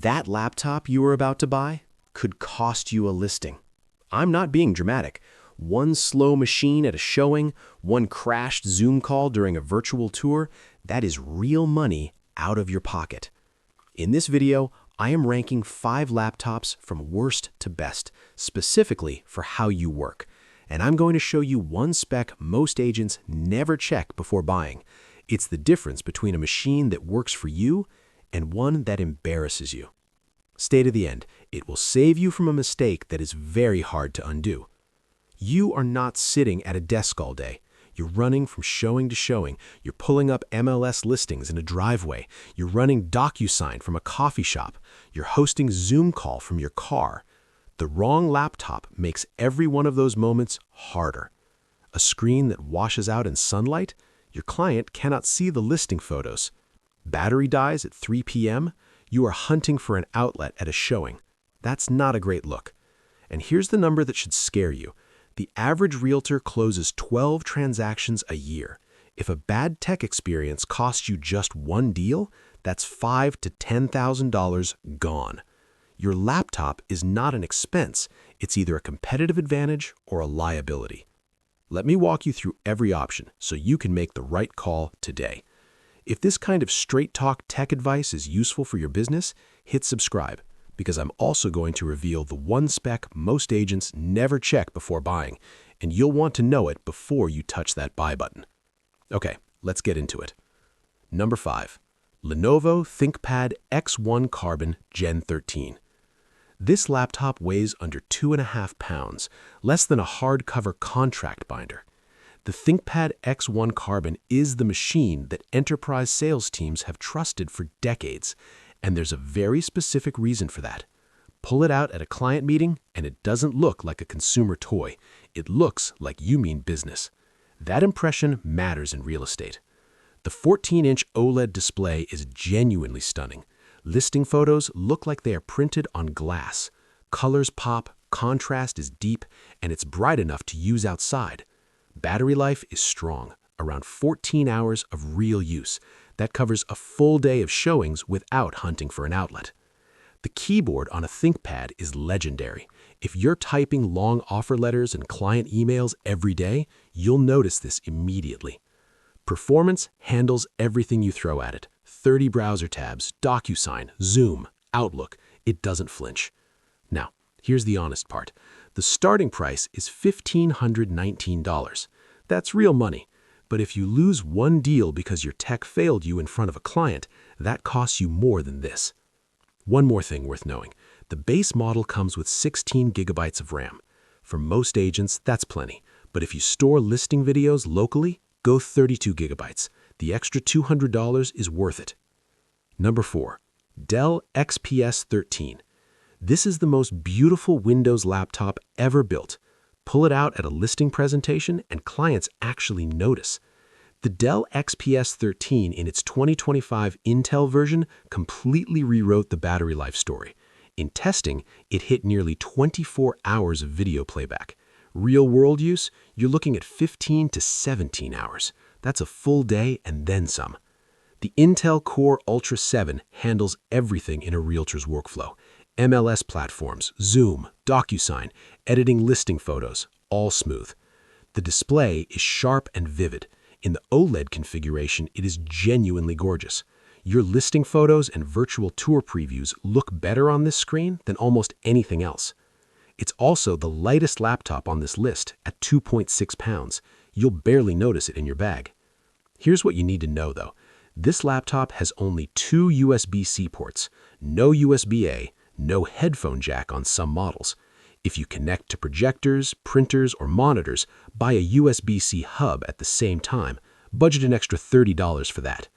That laptop you were about to buy could cost you a listing. I'm not being dramatic. One slow machine at a showing, one crashed Zoom call during a virtual tour, that is real money out of your pocket. In this video, I am ranking 5 laptops from worst to best, specifically for how you work. And I'm going to show you one spec most agents never check before buying. It's the difference between a machine that works for you and one that embarrasses you. Stay to the end. It will save you from a mistake that is very hard to undo. You are not sitting at a desk all day. You're running from showing to showing. You're pulling up MLS listings in a driveway. You're running DocuSign from a coffee shop. You're hosting Zoom call from your car. The wrong laptop makes every one of those moments harder. A screen that washes out in sunlight? Your client cannot see the listing photos. Battery dies at 3 p.m.? You are hunting for an outlet at a showing. That's not a great look. And here's the number that should scare you. The average realtor closes 12 transactions a year. If a bad tech experience costs you just one deal, that's $5,000 to $10,000 gone. Your laptop is not an expense. It's either a competitive advantage or a liability. Let me walk you through every option so you can make the right call today. If this kind of straight-talk tech advice is useful for your business, hit subscribe, because I'm also going to reveal the one spec most agents never check before buying, and you'll want to know it before you touch that buy button. Okay, let's get into it. Number 5. Lenovo ThinkPad X1 Carbon Gen 13. This laptop weighs under 2.5 pounds, less than a hardcover contract binder. The ThinkPad X1 Carbon is the machine that enterprise sales teams have trusted for decades, and there's a very specific reason for that. Pull it out at a client meeting, and it doesn't look like a consumer toy. It looks like you mean business. That impression matters in real estate. The 14-inch OLED display is genuinely stunning. Listing photos look like they are printed on glass. Colors pop, contrast is deep, and it's bright enough to use outside. Battery life is strong, around 14 hours of real use. That covers a full day of showings without hunting for an outlet. The keyboard on a ThinkPad is legendary. If you're typing long offer letters and client emails every day, you'll notice this immediately. Performance handles everything you throw at it. 30 browser tabs, DocuSign, Zoom, Outlook. It doesn't flinch. Now, here's the honest part. The starting price is $1,519. That's real money. But if you lose one deal because your tech failed you in front of a client, that costs you more than this. One more thing worth knowing. The base model comes with 16 gigabytes of RAM. For most agents, that's plenty. But if you store listing videos locally, go 32 gigabytes. The extra $200 is worth it. Number 4. Dell XPS 13. This is the most beautiful Windows laptop ever built. Pull it out at a listing presentation and clients actually notice. The Dell XPS 13 in its 2025 Intel version completely rewrote the battery life story. In testing, it hit nearly 24 hours of video playback. Real-world use, you're looking at 15 to 17 hours. That's a full day and then some. The Intel Core Ultra 7 handles everything in a realtor's workflow. MLS platforms, Zoom, DocuSign, editing listing photos, all smooth. The display is sharp and vivid. In the OLED configuration, it is genuinely gorgeous. Your listing photos and virtual tour previews look better on this screen than almost anything else. It's also the lightest laptop on this list at 2.6 pounds. You'll barely notice it in your bag. Here's what you need to know though. This laptop has only 2 USB-C ports, no USB-A, no headphone jack on some models. If you connect to projectors, printers, or monitors, buy a USB-C hub at the same time. Budget an extra $30 for that.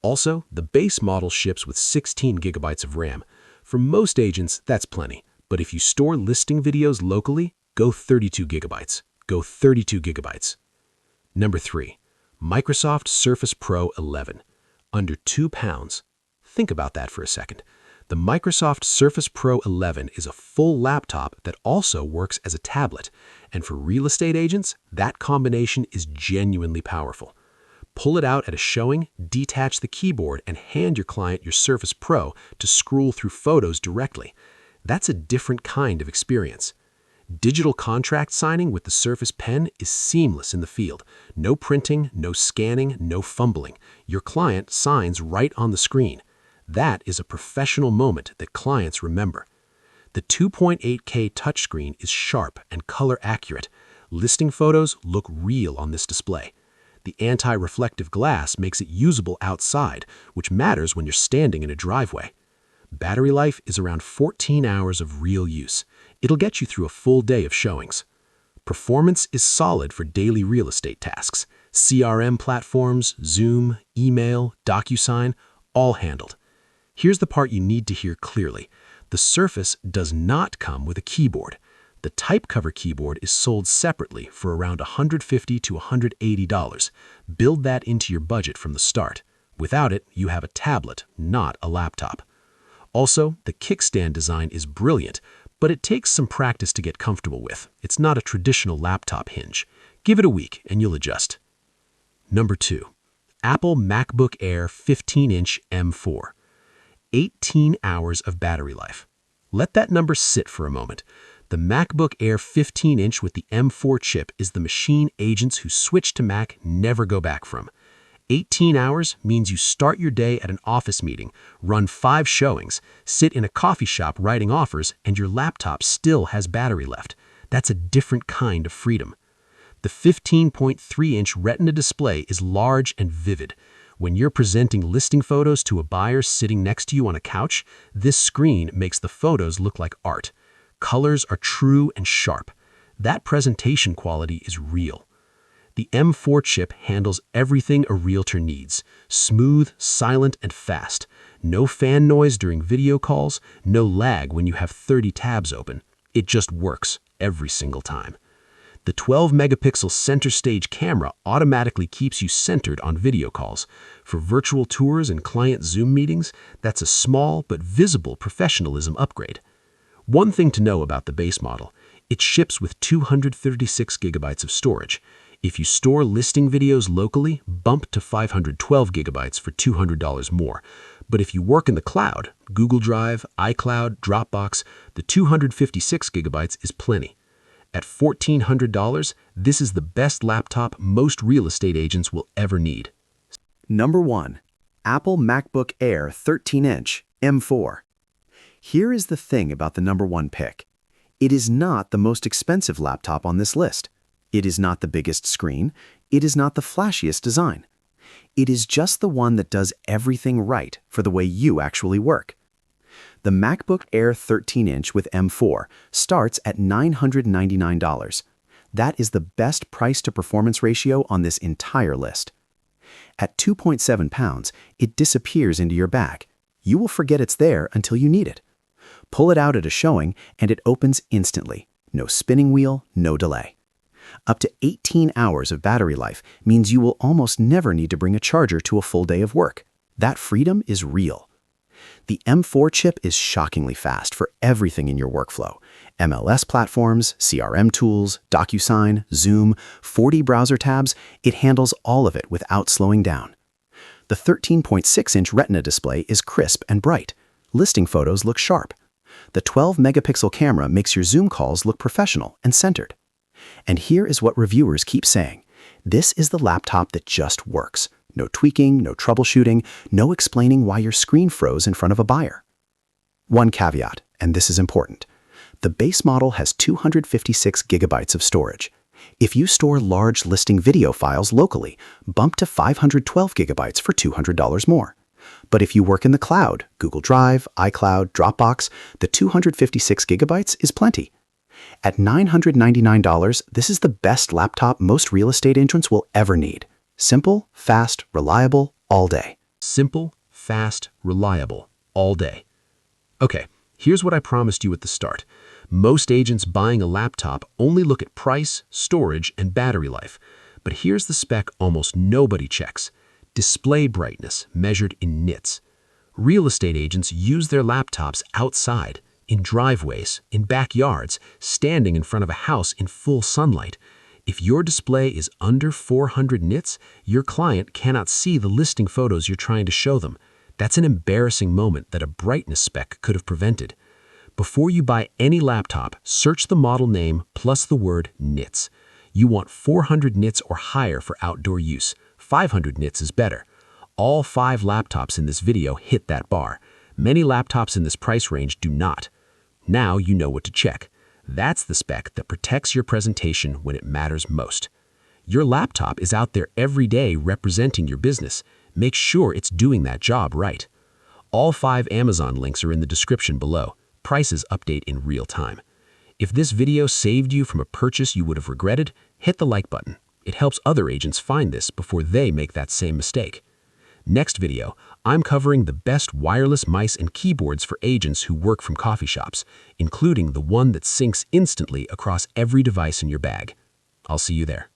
Also, the base model ships with 16 gigabytes of RAM. For most agents, that's plenty. But if you store listing videos locally, go 32 gigabytes. Go 32 gigabytes. Number 3. Microsoft Surface Pro 11. Under 2 pounds. Think about that for a second. The Microsoft Surface Pro 11 is a full laptop that also works as a tablet, and for real estate agents, that combination is genuinely powerful. Pull it out at a showing, detach the keyboard, and hand your client your Surface Pro to scroll through photos directly. That's a different kind of experience. Digital contract signing with the Surface Pen is seamless in the field. No printing, no scanning, no fumbling. Your client signs right on the screen. That is a professional moment that clients remember. The 2.8K touchscreen is sharp and color accurate. Listing photos look real on this display. The anti-reflective glass makes it usable outside, which matters when you're standing in a driveway. Battery life is around 14 hours of real use. It'll get you through a full day of showings. Performance is solid for daily real estate tasks. CRM platforms, Zoom, email, DocuSign, all handled. Here's the part you need to hear clearly. The Surface does not come with a keyboard. The type cover keyboard is sold separately for around $150 to $180. Build that into your budget from the start. Without it, you have a tablet, not a laptop. Also, the kickstand design is brilliant, but it takes some practice to get comfortable with. It's not a traditional laptop hinge. Give it a week and you'll adjust. Number 2. Apple MacBook Air 15-inch M4. 18 hours of battery life. Let that number sit for a moment. The MacBook Air 15-inch with the M4 chip is the machine agents who switch to Mac never go back from. 18 hours means you start your day at an office meeting, run 5 showings, sit in a coffee shop writing offers, and your laptop still has battery left. That's a different kind of freedom. The 15.3-inch Retina display is large and vivid. When you're presenting listing photos to a buyer sitting next to you on a couch, this screen makes the photos look like art. Colors are true and sharp. That presentation quality is real. The M4 chip handles everything a realtor needs. Smooth, silent, and fast. No fan noise during video calls, no lag when you have 30 tabs open. It just works every single time. The 12-megapixel center stage camera automatically keeps you centered on video calls. For virtual tours and client Zoom meetings, that's a small but visible professionalism upgrade. One thing to know about the base model, it ships with 236 gigabytes of storage. If you store listing videos locally, bump to 512 gigabytes for $200 more. But if you work in the cloud, Google Drive, iCloud, Dropbox, the 256 gigabytes is plenty. At $1,400, this is the best laptop most real estate agents will ever need. Number 1. Apple MacBook Air 13-inch M4. Here is the thing about the number 1 pick. It is not the most expensive laptop on this list. It is not the biggest screen. It is not the flashiest design. It is just the one that does everything right for the way you actually work. The MacBook Air 13-inch with M4 starts at $999. That is the best price-to-performance ratio on this entire list. At 2.7 pounds, it disappears into your bag. You will forget it's there until you need it. Pull it out at a showing, and it opens instantly. No spinning wheel, no delay. Up to 18 hours of battery life means you will almost never need to bring a charger to a full day of work. That freedom is real. The M4 chip is shockingly fast for everything in your workflow. MLS platforms, CRM tools, DocuSign, Zoom, 40 browser tabs, it handles all of it without slowing down. The 13.6-inch Retina display is crisp and bright. Listing photos look sharp. The 12-megapixel camera makes your Zoom calls look professional and centered. And here is what reviewers keep saying. This is the laptop that just works. No tweaking, no troubleshooting, no explaining why your screen froze in front of a buyer. One caveat, and this is important. The base model has 256 gigabytes of storage. If you store large listing video files locally, bump to 512 gigabytes for $200 more. But if you work in the cloud, Google Drive, iCloud, Dropbox, the 256 gigabytes is plenty. At $999, this is the best laptop most real estate agents will ever need. Simple, fast, reliable, all day. Simple, fast, reliable, all day. Okay, here's what I promised you at the start. Most agents buying a laptop only look at price, storage, and battery life. But here's the spec almost nobody checks. Display brightness measured in nits. Real estate agents use their laptops outside, in driveways, in backyards, standing in front of a house in full sunlight. If your display is under 400 nits, your client cannot see the listing photos you're trying to show them. That's an embarrassing moment that a brightness spec could have prevented. Before you buy any laptop, search the model name plus the word nits. You want 400 nits or higher for outdoor use. 500 nits is better. All 5 laptops in this video hit that bar. Many laptops in this price range do not. Now you know what to check. That's the spec that protects your presentation when it matters most. Your laptop is out there every day representing your business. Make sure it's doing that job right. All 5 Amazon links are in the description below. Prices update in real time. If this video saved you from a purchase you would have regretted, hit the like button. It helps other agents find this before they make that same mistake. Next video, I'm covering the best wireless mice and keyboards for agents who work from coffee shops, including the one that syncs instantly across every device in your bag. I'll see you there.